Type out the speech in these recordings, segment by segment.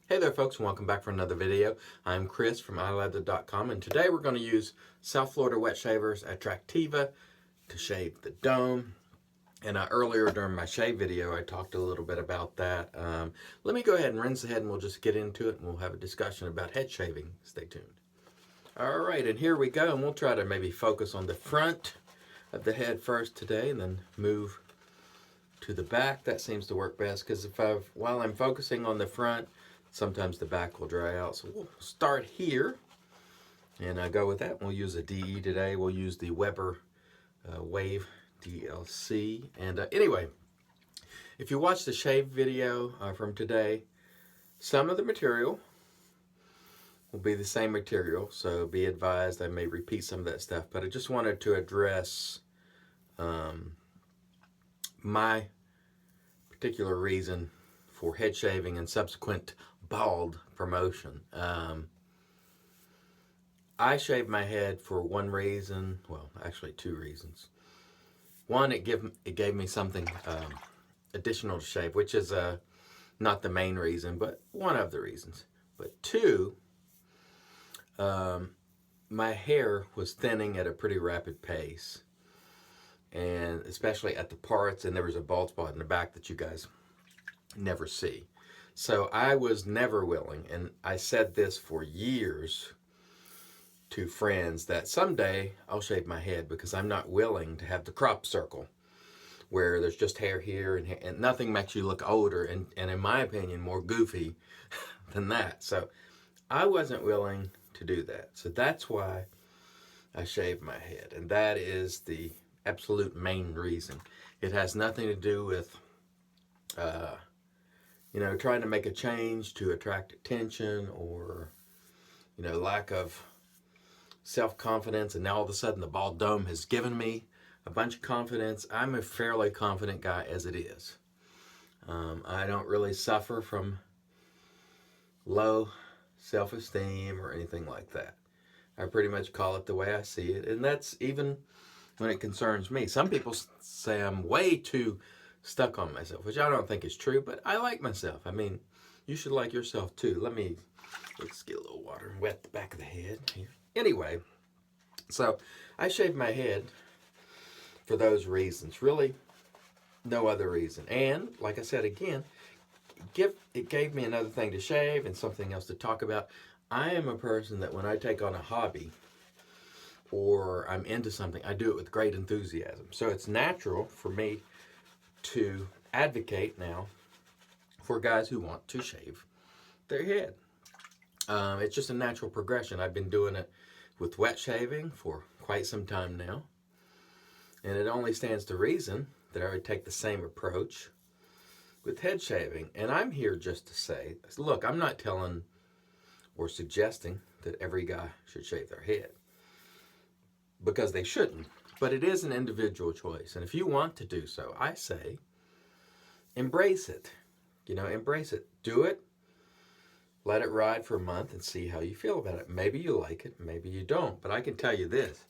Hey there folks, and welcome back for another video. I'm Chris from iLeather.com, and today we're going to use South Florida Wet Shavers Attractiva to shave the dome. And earlier during my shave video I talked a little bit about that. Let me go ahead and rinse the head and we'll just get into it and we'll have a discussion about head shaving. Stay tuned. Alright, and here we go, and we'll try to maybe focus on the front of the head first today and then move to the back. That seems to work best because while I'm focusing on the front, sometimes the back will dry out. So we'll start here and go with that. We'll use a DE today. We'll use the Weber Wave DLC. And anyway, if you watch the shave video from today, some of the material will be the same material. So be advised I may repeat some of that stuff. But I just wanted to address my particular reason for head shaving and subsequent bald promotion. I shaved my head for one reason, well, actually two reasons. One, it gave me something additional to shave, which is not the main reason, but one of the reasons. But two, my hair was thinning at a pretty rapid pace, and especially at the parts, and there was a bald spot in the back that you guys never see. So I was never willing, and I said this for years to friends, that someday I'll shave my head because I'm not willing to have the crop circle where there's just hair here and nothing makes you look older and in my opinion more goofy than that. So I wasn't willing to do that. So that's why I shaved my head, and that is the absolute main reason. It has nothing to do with trying to make a change to attract attention or, lack of self-confidence, and now all of a sudden the bald dome has given me a bunch of confidence. I'm a fairly confident guy as it is. I don't really suffer from low self-esteem or anything like that. I pretty much call it the way I see it, and that's even when it concerns me. Some people say I'm way too stuck on myself, which I don't think is true, but I like myself. I mean, you should like yourself too. Let's get a little water and wet the back of the head here. Anyway, so I shaved my head for those reasons. Really, no other reason. And like I said again, it gave me another thing to shave and something else to talk about. I am a person that when I take on a hobby or I'm into something, I do it with great enthusiasm. So it's natural for me to advocate now for guys who want to shave their head. It's just a natural progression. I've been doing it with wet shaving for quite some time now, and it only stands to reason that I would take the same approach with head shaving. And I'm here just to say, look, I'm not telling or suggesting that every guy should shave their head, because they shouldn't. But it is an individual choice. And if you want to do so, I say, embrace it. Embrace it. Do it. Let it ride for a month and see how you feel about it. Maybe you like it, maybe you don't. But I can tell you this,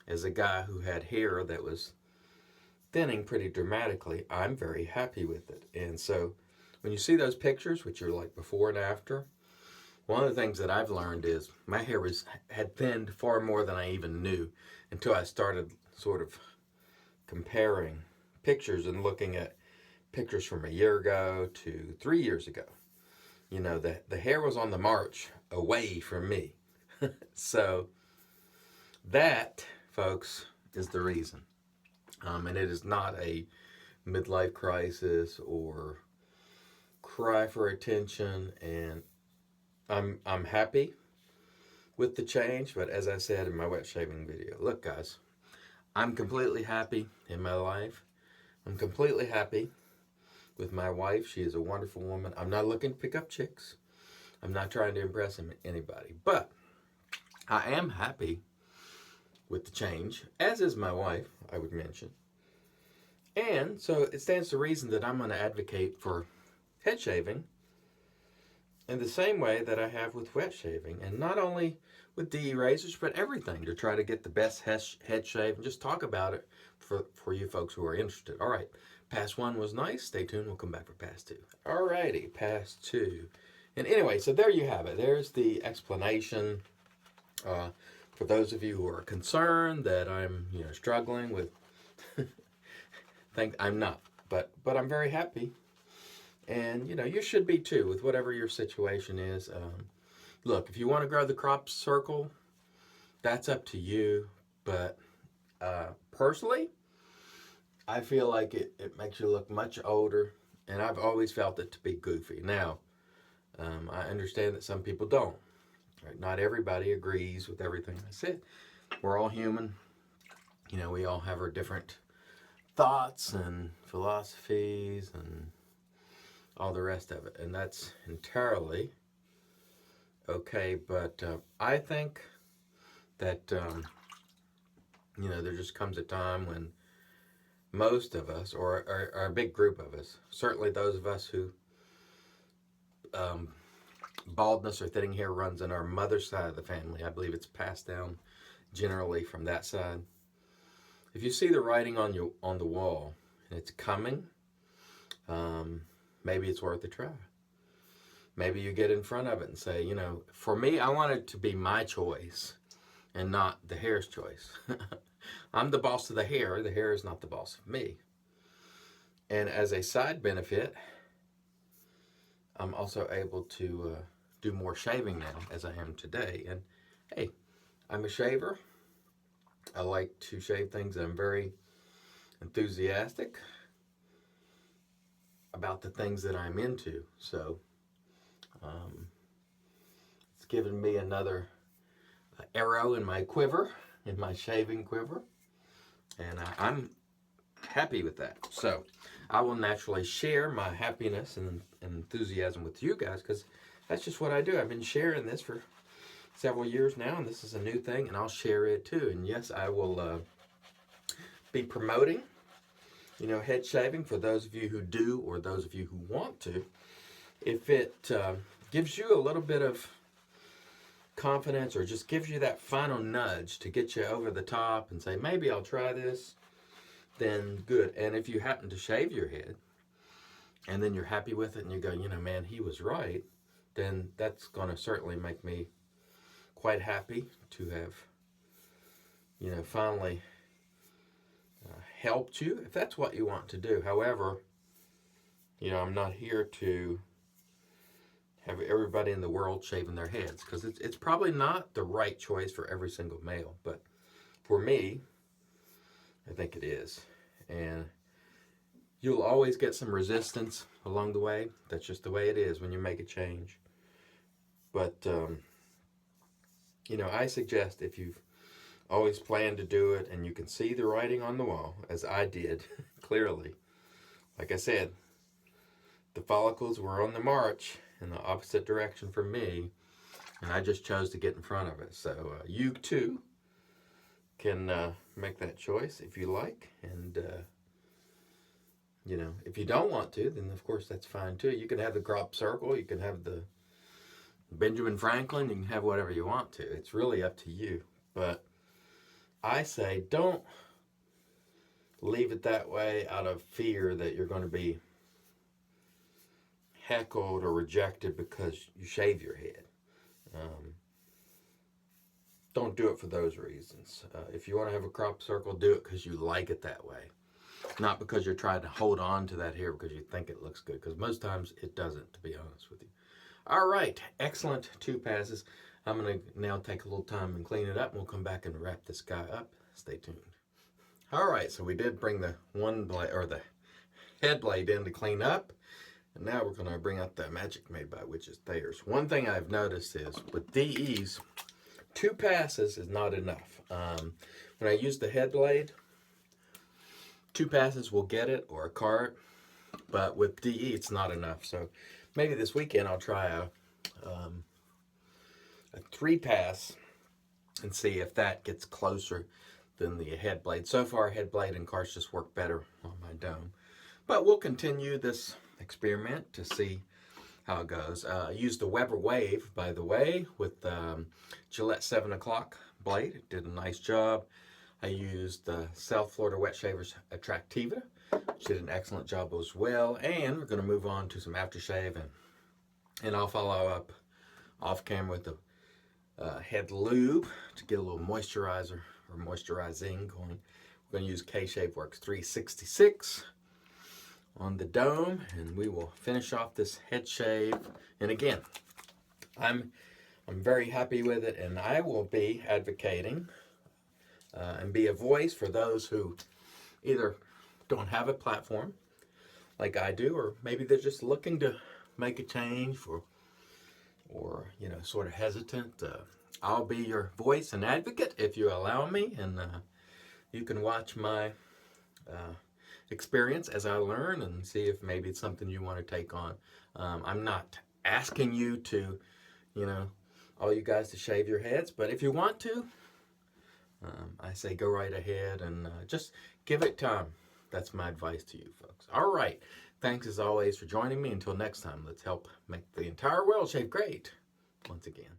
as a guy who had hair that was thinning pretty dramatically, I'm very happy with it. And so when you see those pictures, which are like before and after, one of the things that I've learned is my hair had thinned far more than I even knew until I started sort of comparing pictures and looking at pictures from a year ago to 3 years ago. The hair was on the march away from me. So that, folks, is the reason. And it is not a midlife crisis or cry for attention. And I'm happy with the change, but as I said in my wet shaving video, look guys, I'm completely happy in my life. I'm completely happy with my wife. She is a wonderful woman. I'm not looking to pick up chicks. I'm not trying to impress anybody, but I am happy with the change, as is my wife, I would mention. And so it stands to reason that I'm going to advocate for head shaving in the same way that I have with wet shaving, and not only with DE razors, but everything, to try to get the best head shave and just talk about it for you folks who are interested. All right, pass one was nice. Stay tuned. We'll come back for pass two. All righty, pass two. And anyway, so there you have it. There's the explanation. For those of you who are concerned that I'm, struggling with, think I'm not, but I'm very happy, and you should be too with whatever your situation is. Look, if you want to grow the crop circle, that's up to you. But personally, I feel like it makes you look much older, and I've always felt it to be goofy. Now, I understand that some people don't. Right? Not everybody agrees with everything I said. We're all human. We all have our different thoughts and philosophies and all the rest of it. And that's entirely okay. But I think that, there just comes a time when most of us, or a big group of us, certainly those of us who baldness or thinning hair runs in our mother's side of the family. I believe it's passed down generally from that side. If you see the writing on the wall and it's coming, maybe it's worth a try. Maybe you get in front of it and say, for me, I want it to be my choice and not the hair's choice. I'm the boss of the hair. The hair is not the boss of me. And as a side benefit, I'm also able to do more shaving now as I am today. And hey, I'm a shaver. I like to shave things. I'm very enthusiastic about the things that I'm into. So it's given me another arrow in my quiver, in my shaving quiver. And I'm happy with that. So I will naturally share my happiness and enthusiasm with you guys, because that's just what I do. I've been sharing this for several years now, and this is a new thing, and I'll share it too. And yes, I will be promoting, head shaving for those of you who do, or those of you who want to. If it gives you a little bit of confidence, or just gives you that final nudge to get you over the top and say, maybe I'll try this, then good. And if you happen to shave your head and then you're happy with it and you go, man, he was right, then that's going to certainly make me quite happy to have, finally helped you, if that's what you want to do. However, I'm not here to have everybody in the world shaving their heads, because it's probably not the right choice for every single male. But for me, I think it is. And you'll always get some resistance along the way. That's just the way it is when you make a change. But, I suggest, if you've always planned to do it and you can see the writing on the wall, as I did, clearly, like I said, the follicles were on the march in the opposite direction from me, and I just chose to get in front of it. So you too can make that choice if you like. And, if you don't want to, then of course that's fine too. You can have the crop circle, you can have the Benjamin Franklin, you can have whatever you want to. It's really up to you. But I say, don't leave it that way out of fear that you're going to be heckled or rejected because you shave your head. Don't do it for those reasons. If you want to have a crop circle, do it because you like it that way. Not because you're trying to hold on to that hair because you think it looks good. Because most times it doesn't, to be honest with you. All right, excellent 2 passes. I'm going to now take a little time and clean it up, and we'll come back and wrap this guy up. Stay tuned. All right, so we did bring the the head blade in to clean up, and now we're going to bring out the Magic Made by Witches Thayers. One thing I've noticed is with DEs, 2 passes is not enough. When I use the head blade, 2 passes will get it, or a cart, but with DE it's not enough. So maybe this weekend I'll try a 3 pass and see if that gets closer than the head blade. So far, head blade and carts just work better on my dome. But we'll continue this experiment to see how it goes. I used the Weber Wave, by the way, with Gillette 7 o'clock blade. It did a nice job. I used the South Florida Wet Shavers Attractiva, which did an excellent job as well. And we're going to move on to some aftershave and And I'll follow up off camera with the head lube to get a little moisturizer or moisturizing going. We're going to use K-Shave Works 366 on the dome, and we will finish off this head shave. And again, I'm very happy with it, and I will be advocating and be a voice for those who either don't have a platform like I do, or maybe they're just looking to make a change or you know, sort of hesitant. I'll be your voice and advocate if you allow me, and you can watch my experience as I learn and see if maybe it's something you want to take on. I'm not asking you to, you know, all you guys to shave your heads, but if you want to, I say go right ahead and just give it time. That's my advice to you folks. All right. Thanks as always for joining me. Until next time, let's help make the entire world shave great once again.